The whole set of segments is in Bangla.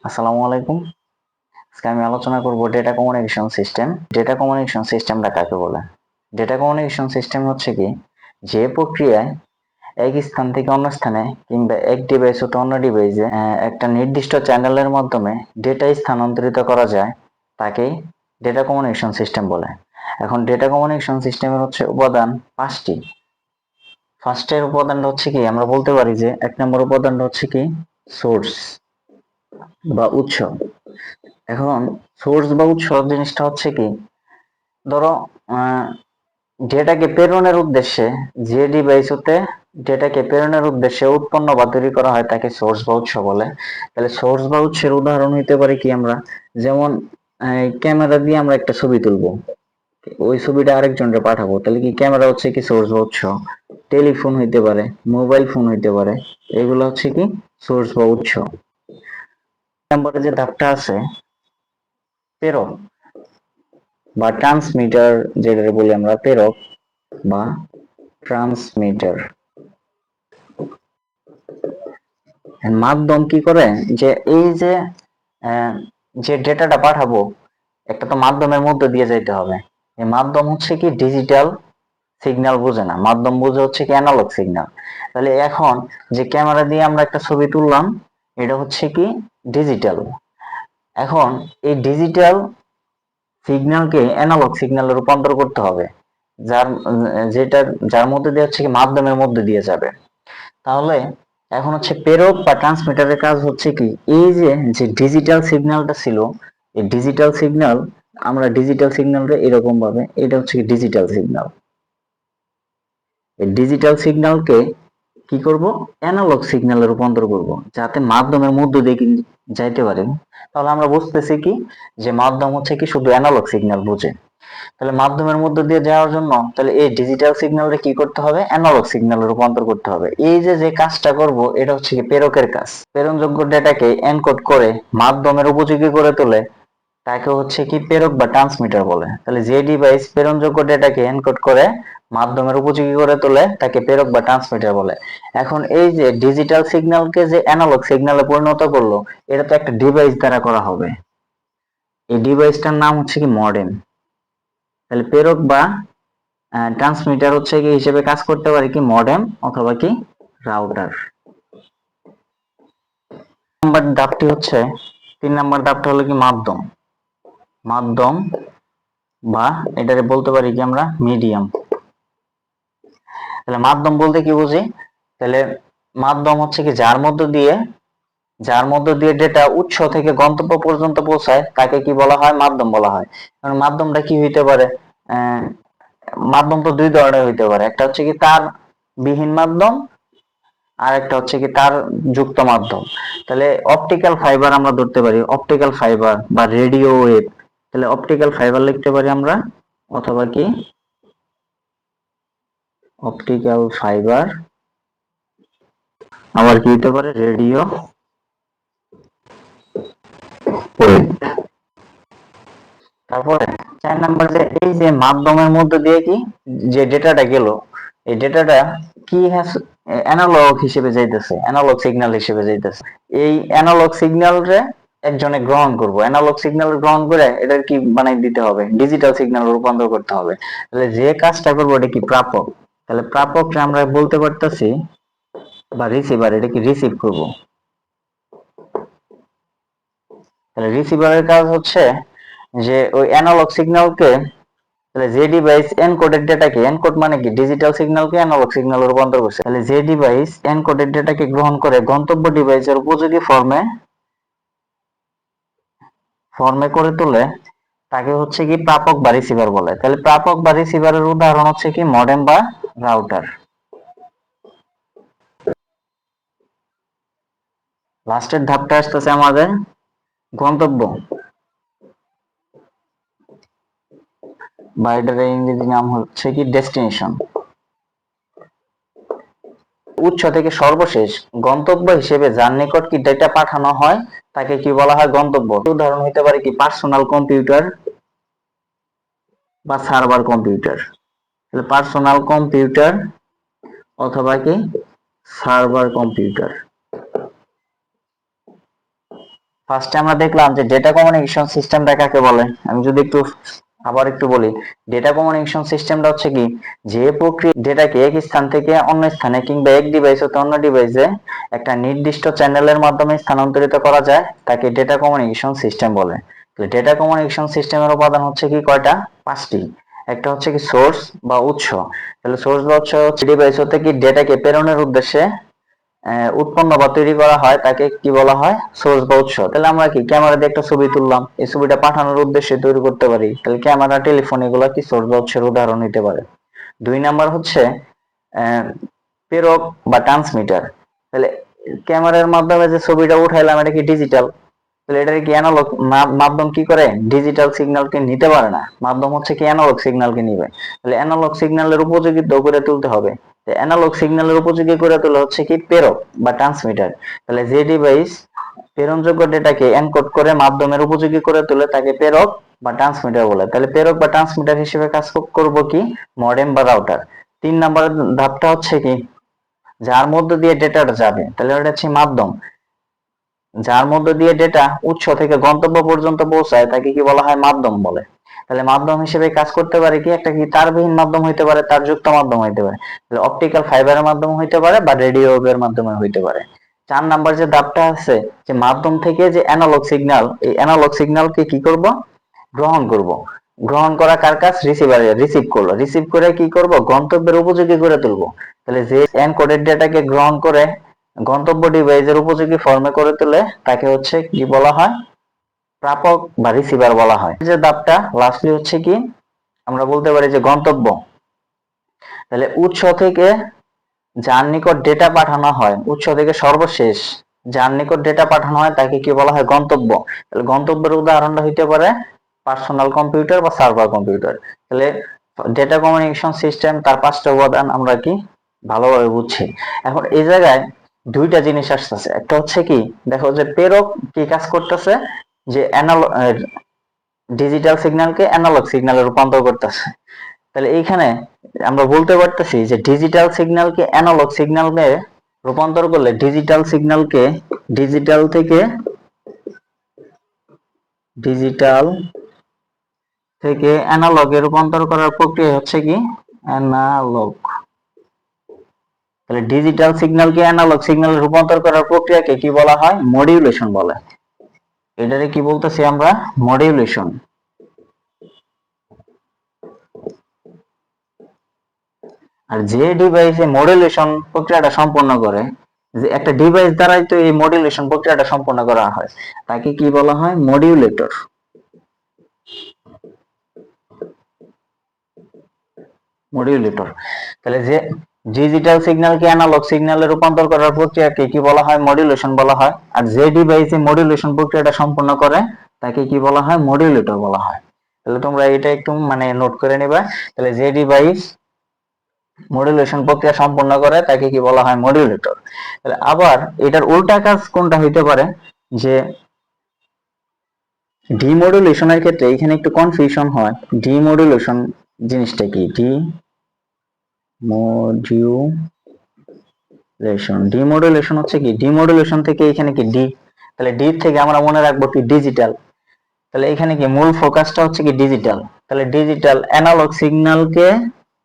আসসালামু আলাইকুম। আজকে আমি আলোচনা করব data communication system. Data communication সিস্টেমটা কাকে বলে? ডেটা কমিউনিকেশন সিস্টেম হচ্ছে কি, যে প্রক্রিয়ায় এক স্থান থেকে অন্য স্থানে কিংবা এক ডিভাইস হতে অন্য ডিভাইসে একটা নির্দিষ্ট চ্যানেলের মাধ্যমে ডেটা স্থানান্তরিত করা যায়, তাকেই ডেটা কমিউনিকেশন সিস্টেম বলে। এখন ডেটা কমিউনিকেশন সিস্টেমের হচ্ছে উপাদান 5টি। ফার্স্টের উপাদানটা হচ্ছে কি, আমরা বলতে পারি যে 1 নম্বর উপাদানটা হচ্ছে কি সোর্স বা উৎস। এখন সোর্স বা উৎস জিনিসটা হচ্ছে কি, ধরো ডেটাকে প্রেরণের উদ্দেশ্যে যে ডিভাইস হতে ডেটাকে প্রেরণের উদ্দেশ্যে উৎপন্ন বা তৈরি করা হয় তাকে সোর্স বা উৎস বলে। তাহলে সোর্স বা উৎসের উদাহরণ হইতে পারে কি, আমরা যেমন ক্যামেরা দিয়ে আমরা একটা ছবি তুলবো, ওই ছবিটা আরেকজনকে পাঠাবো, তাহলে কি ক্যামেরা হচ্ছে কি সোর্স বা উৎস। টেলিফোন হইতে পারে, মোবাইল ফোন হইতে পারে, এগুলো হচ্ছে কি সোর্স বা উৎস। নম্বরে যে ধাপটা আছে প্রেরক বা ট্রান্সমিটার, যেটা বলি আমরা প্রেরক বা ট্রান্সমিটার। মাধ্যম কি করে, যে এই যে আহ, যে ডেটাটা পাঠাবো, একটা তো মাধ্যমের মধ্যে দিয়ে যাইতে হবে। এই মাধ্যম হচ্ছে কি ডিজিটাল সিগন্যাল বোঝে না, মাধ্যম বোঝে হচ্ছে কি অ্যানালগ সিগন্যাল। তাহলে এখন যে ক্যামেরা দিয়ে আমরা একটা ছবি তুললাম, এটা হচ্ছে কি ডিজিটাল। এখন এই ডিজিটাল সিগন্যালকে অ্যানালগ সিগন্যালে রূপান্তর করতে হবে, যার যেটা যার মধ্যে দিয়ে হচ্ছে কি মাধ্যমের মধ্যে দিয়ে যাবে। তাহলে এখন হচ্ছে প্রেরক বা ট্রান্সমিটারের কাজ হচ্ছে কি, এই যে যে ডিজিটাল সিগন্যালটা ছিল, এই ডিজিটাল সিগন্যাল, আমরা ডিজিটাল সিগন্যালটা এরকম ভাবে, এটা হচ্ছে কি ডিজিটাল সিগন্যাল। এই ডিজিটাল সিগন্যালকে কি করব, অ্যানালগ সিগন্যালে রূপান্তর করব, যাতে মাধ্যমের মধ্য দিয়ে কিন্তু যাইতে পারে। তাহলে আমরা বুঝতেছি কি, যে মাধ্যম হচ্ছে কি শুধু অ্যানালগ সিগন্যাল বুঝে। তাহলে মাধ্যমের মধ্য দিয়ে যাওয়ার জন্য তাহলে এই ডিজিটাল সিগন্যালটা কি করতে হবে, অ্যানালগ সিগন্যালে রূপান্তর করতে হবে। এই যে যে কাজটা করব, এটা হচ্ছে কি প্রেরকের কাজ। প্রেরণযোগ্য ডেটাকে এনকোড করে মাধ্যমের উপযোগী করে তোলে, তাকে হচ্ছে কি প্রেরক বা ট্রান্সমিটার বলে। তাহলে যে ডিভাইস প্রেরণযোগ্য ডেটাকে এনকোড করে মাধ্যমের উপযোগী করে তোলে, তাকে প্রেরক বা ট্রান্সমিটার বলে। এখন এই যে ডিজিটাল সিগন্যালকে যে অ্যানালগ সিগন্যালে পরিণত করলো, এটা তো একটা ডিভাইস দ্বারা করা হবে। এই ডিভাইসটার নাম হচ্ছে কি মডেম। তাহলে প্রেরক বা ট্রান্সমিটার হচ্ছে কি হিসেবে কাজ করতে পারে কি মডেম অথবা কি রাউটার। নাম্বার ধাপটি হচ্ছে, 3 নম্বর ধাপটা হলো কি মাধ্যম। মাধ্যম বা এটারে বলতে পারি কি আমরা মিডিয়াম। তাহলে মাধ্যম বলতে কি বুঝি, তাহলে মাধ্যম হচ্ছে কি যার মধ্য দিয়ে ডেটা উৎস থেকে গন্তব্য পর্যন্ত পৌঁছায়, তাকে কি বলা হয়, মাধ্যম বলা হয়। কারণ মাধ্যমটা কি হইতে পারে, আহ, মাধ্যম তো দুই ধরনের হইতে পারে, একটা হচ্ছে কি তার বিহীন মাধ্যম, আর একটা হচ্ছে কি তার যুক্ত মাধ্যম। তাহলে অপটিক্যাল ফাইবার আমরা ধরতে পারি, অপটিক্যাল ফাইবার বা রেডিও ওয়েভ। তাহলে অপটিক্যাল ফাইবার লিখতে পারি আমরা, অথবা কি অপটিক্যাল ফাইবার, আবার কি হতে পারে রেডিও ওয়েভ। তারপরে 4 নাম্বার, যে এই যে মাধ্যমের মধ্যে দিয়ে কি যে ডেটাটা গেল, এই ডেটাটা কি অ্যানালগ হিসেবে যাইতেছে, অ্যানালগ সিগন্যাল হিসেবে যাইতেছে। এই অ্যানালগ সিগন্যালরে একজনে গ্রহণ করব, অ্যানালগ সিগন্যাল গ্রহণ করে এটা কি বানাই দিতে হবে, ডিজিটাল সিগন্যাল রূপান্তর করতে হবে। তাহলে যে কাজটা করবো এটা কি প্রাপক। তাহলে প্রাপককে আমরা বলতে পারতেছি বা রিসিভার, এটা কি রিসিভ করব। তাহলে রিসিভারের কাজ হচ্ছে যে ওই অ্যানালগ সিগন্যালকে, তাহলে যে ডিভাইস এনকোডেড ডেটাকে, এনকোড মানে কি ডিজিটাল সিগন্যালকে অ্যানালগ সিগন্যালে রূপান্তর করছে, তাহলে যে ডিভাইস এনকোডেড ডেটাকে গ্রহণ করে গন্তব্য ডিভাইসের উপযোগী ফর্মে ফর্মে করে তোলে, তাকে হচ্ছে কি প্রাপক বা রিসিভার বলে। তাহলে প্রাপক বা রিসিভারের উদাহরণ হচ্ছে কি মডেম বা রাউটার। লাস্টের ধাপটা আসতেছে আমাদের গন্তব্য, বা এটার ইংরেজি নাম হচ্ছে কি ডেস্টিনেশন। উৎস থেকে সর্বশেষ গন্তব্য হিসেবে যার নিকট কি ডেটা পাঠানো হয়, তাকে কি বলা হয়, গন্তব্য। উদাহরণ হতে পারে কি পার্সোনাল কম্পিউটার বা সার্ভার কম্পিউটার। তাহলে পার্সোনাল কম্পিউটার অথবা কি সার্ভার কম্পিউটার। ফার্স্টে আমরা দেখলাম যে ডেটা কমিউনিকেশন সিস্টেমটা কাকে বলে। আমি যদি আবার একটু বলি, ডেটা কমিউনিকেশন সিস্টেমটা হচ্ছে কি, যে প্রক্রিয়া ডেটাকে এক স্থান থেকে অন্য স্থানে কিংবা এক ডিভাইস হতে অন্য ডিভাইসে একটা নির্দিষ্ট চ্যানেলের মাধ্যমে স্থানান্তরিত করা যায় তাকে ডেটা কমিউনিকেশন সিস্টেম বলে। তো ডেটা কমিউনিকেশন সিস্টেমের উপাদান হচ্ছে কি কয়টা? 5টি। একটা হচ্ছে কি সোর্স বা উৎস। তাহলে সোর্স বা উৎস হচ্ছে ডিভাইস হতে কি ডেটাকে প্রেরণের উদ্দেশ্যে উৎপন্ন বা তৈরি করা হয় তাকে কি বলা হয়? সোর্স বা উৎস। তাহলে আমরা কি ক্যামেরা দিয়ে একটা ছবি তুললাম, এই ছবিটা পাঠানোর উদ্দেশ্যে তৈরি করতে পারি, তাহলে ক্যামেরা, টেলিফোন এগুলো কি সোর্স বা উৎসের উদাহরণ নিতে পারে। 2 নাম্বার হচ্ছে প্রেরক বা ট্রান্সমিটার। তাহলে ক্যামেরার মাধ্যমে যে ছবিটা উঠাইলাম এটা কি ডিজিটাল, তাহলে এটা কি অ্যানালগ। মাধ্যম কি করে? ডিজিটাল সিগন্যালকে নিতে পারে না, মাধ্যম হচ্ছে কি অ্যানালগ সিগন্যালকে নিবে। তাহলে অ্যানালগ সিগন্যালের উপযোগী করে তুলতে হবে। অ্যানালগ সিগন্যালের উপযোগী করে তোলা হচ্ছে কি প্রেরক বা ট্রান্সমিটার। তাহলে যে ডিভাইস প্রেরণযোগ্য ডেটাকে এনকোড করে মাধ্যমের উপযোগী করে তোলে তাকে প্রেরক বা ট্রান্সমিটার বলে। তাহলে প্রেরক বা ট্রান্সমিটার হিসেবে কাজ করব কি? মডেম বা রাউটার। 3 নাম্বার ধাপটা হচ্ছে কি, যার মধ্য দিয়ে ডেটাটা যাবে, তাহলে ওটা হচ্ছে মাধ্যম। যার মধ্য দিয়ে ডেটা উৎস থেকে গন্তব্য পর্যন্ত পৌঁছায় তাকে কি বলা হয়? মাধ্যম বলে। তাহলে মাধ্যম হিসেবে কাজ করতে পারে কি, একটা কি তারবিহীন মাধ্যম হইতে পারে, তারযুক্ত মাধ্যম হইতে পারে, তাহলে অপটিক্যাল ফাইবারের মাধ্যমে হইতে পারে বা রেডিও ওয়েভের মাধ্যমে হইতে পারে। 4 নাম্বার যে ধাপটা আছে, যে মাধ্যম থেকে যে অ্যানালগ সিগন্যাল, এই অ্যানালগ সিগন্যালকে কি করব? গ্রহণ করব। গ্রহণ করা কার কাজ? রিসিভার রিসিভ করলো, রিসিভ করে কি করব? গন্তব্যের উপযোগী করে তুলবো। তাহলে যে এনকোডেড ডেটাকে গ্রহণ করে গন্তব্য ডিভাইসের উপযোগী ফর্মে করে তোলে তাকে হচ্ছে কি বলা হয়? প্রাপক বা রিসিভার বলা হয়। যে ধাপটা লাস্টলি হচ্ছে কি, আমরা বলতে পারি যে গন্তব্য। তাহলে উৎস থেকে যার নিকট ডেটা পাঠানো হয়, উৎস থেকে সর্বশেষ যার নিকট ডেটা পাঠানো হয় তাকে কি বলা হয়? গন্তব্য। তাহলে গন্তব্যের উদাহরণটা হইতে পারে পার্সোনাল কম্পিউটার বা সার্ভার কম্পিউটার। তাহলে ডেটা কমিউনিকেশন সিস্টেম তার 5টা উপাদান আমরা কি ভালোভাবে বুঝছি। এখন এই জায়গায় 2টা জিনিস আসতেছে। একটা হচ্ছে কি, দেখো যে প্রেরক কি কাজ করতেছে, যে ডিজিটাল সিগন্যালকে অ্যানালগ সিগন্যালে রূপান্তর করতেছে। তাহলে এইখানে আমরা বলতে পারতেছি যে ডিজিটাল সিগন্যালকে অ্যানালগ সিগন্যালে রূপান্তর করলে ডিজিটাল থেকে অ্যানালগে রূপান্তর করার প্রক্রিয়া হচ্ছে কি? অ্যানালগ। তাহলে ডিজিটাল সিগন্যালকে অ্যানালগ সিগন্যালে রূপান্তর করার প্রক্রিয়াকে কি বলা হয়? মডিউলেশন বলে। এটারে কি বলতেছি আমরা? মডিউলেশন। আর যে ডিভাইসে মডুলেশন প্রক্রিয়াটা সম্পন্ন করে, যে একটা ডিভাইস দ্বারাই তো এই মডুলেশন প্রক্রিয়াটা সম্পন্ন করা হয়, তাকে কি বলা হয়? মডিউলেটর। মডিউলেটর। তাহলে যে ডিজিটাল সিগন্যালকে অ্যানালগ সিগন্যালে রূপান্তর করার প্রক্রিয়াকে কি বলা হয়? মডিউলেশন বলা হয়। আর যে ডিভাইসে মডিউলেশন প্রক্রিয়াটা সম্পন্ন করে তাকে কি বলা হয়? মডিউলেটর বলা হয়। তাহলে তোমরা এটা একটু মানে নোট করে নিবা। তাহলে যে ডিভাইস মডুলেশন প্রক্রিয়া সম্পন্ন করে তাকে কি বলা হয়? মডিউলেটর। তাহলে আবার এটার উল্টা কাজ কোনটা হইতে পারে, যে ডিমডুলেশনের ক্ষেত্রে এখানে একটু কনফিউশন হয়। ডিমডুলেশন জিনিসটা কি? ডিমডুলেশন হচ্ছে কি, ডিমডুলেশন থেকে এখানে কি ডি, তাহলে ডি থেকে আমরা মনে রাখবো কি? ডিজিটাল। তাহলে এখানে কি মূল ফোকাসটা হচ্ছে কি? ডিজিটাল। তাহলে ডিজিটাল অ্যানালগ সিগন্যালকে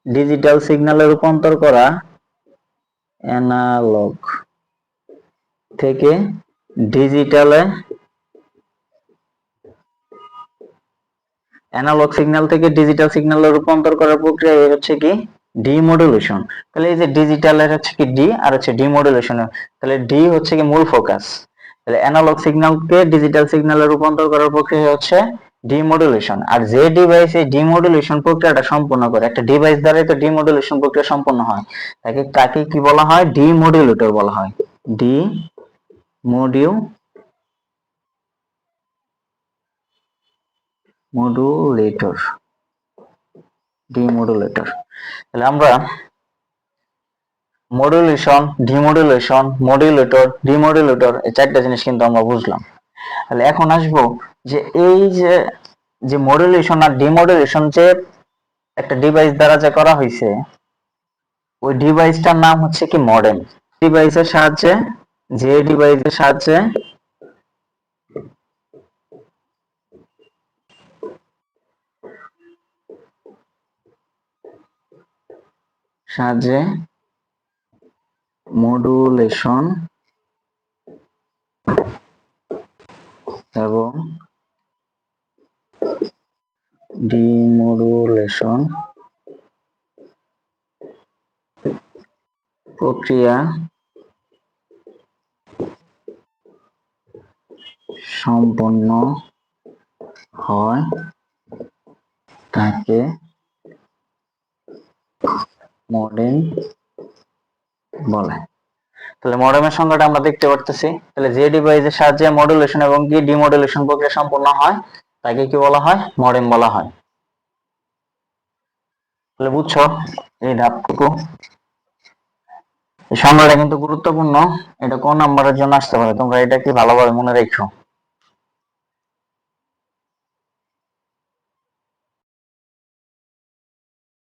ডিজিটাল সিগন্যালে রূপান্তর করা, অ্যানালগ থেকে ডিজিটালে অ্যানালগ সিগন্যাল থেকে ডিজিটাল সিগন্যালে রূপান্তর করার প্রক্রিয়া হচ্ছে কি? ডিমডুলেশন। তাহলে এই যে ডিজিটালের হচ্ছে কি ডি, আর হচ্ছে ডিমডুলেশন। তাহলে ডি হচ্ছে কি মূল ফোকাস। তাহলে অ্যানালগ সিগন্যালকে ডিজিটাল সিগন্যালে রূপান্তর করার প্রক্রিয়া হচ্ছে ডিমডুলেশন। আর যে ডিভাইস এই ডিমডুলেশন প্রক্রিয়াটা সম্পন্ন করে, একটা ডিভাইস দ্বারাই তো ডিমডুলেশন প্রক্রিয়া সম্পন্ন হয়, তাকে তাকে কি বলা হয়? ডিমডুলেটর বলা হয়। ডিমডুলেটর। ডিমডুলেটর। তাহলে আমরা মডুলেশন, ডিমডুলেটর এই 4টা জিনিস কিন্তু আমরা বুঝলাম। তাহলে এখন আসবো যে এই যে যে মডুলেশন আর ডিমডুলেশন যে একটা ডিভাইস দ্বারা যে করা হয়েছে, ওই ডিভাইসটার নাম হচ্ছে কি? মডেম। ডিভাইসের সাহায্যে যে ডিভাইসের সাহায্যে সাহায্যে মডুলেশন এবং ডিমডুলেশন প্রক্রিয়া সম্পন্ন হয় তাকে মডেম বলে। তাহলে মডেমের সংজ্ঞাটা আমরা দেখতে পারতেছি। তাহলে যে ডিভাইসের সাহায্যে মডুলেশন এবং কি ডিমডুলেশন প্রক্রিয়া সম্পন্ন হয় তাকে কি বলা হয়? মডেম বলা হয়। তাহলে বুঝছো এই ধাপটুকু, এই সংজ্ঞাটা কিন্তু গুরুত্বপূর্ণ। এটা কোন নাম্বারের জন্য আসতে পারে তোমরা এটা কি ভালোভাবে মনে রেখো।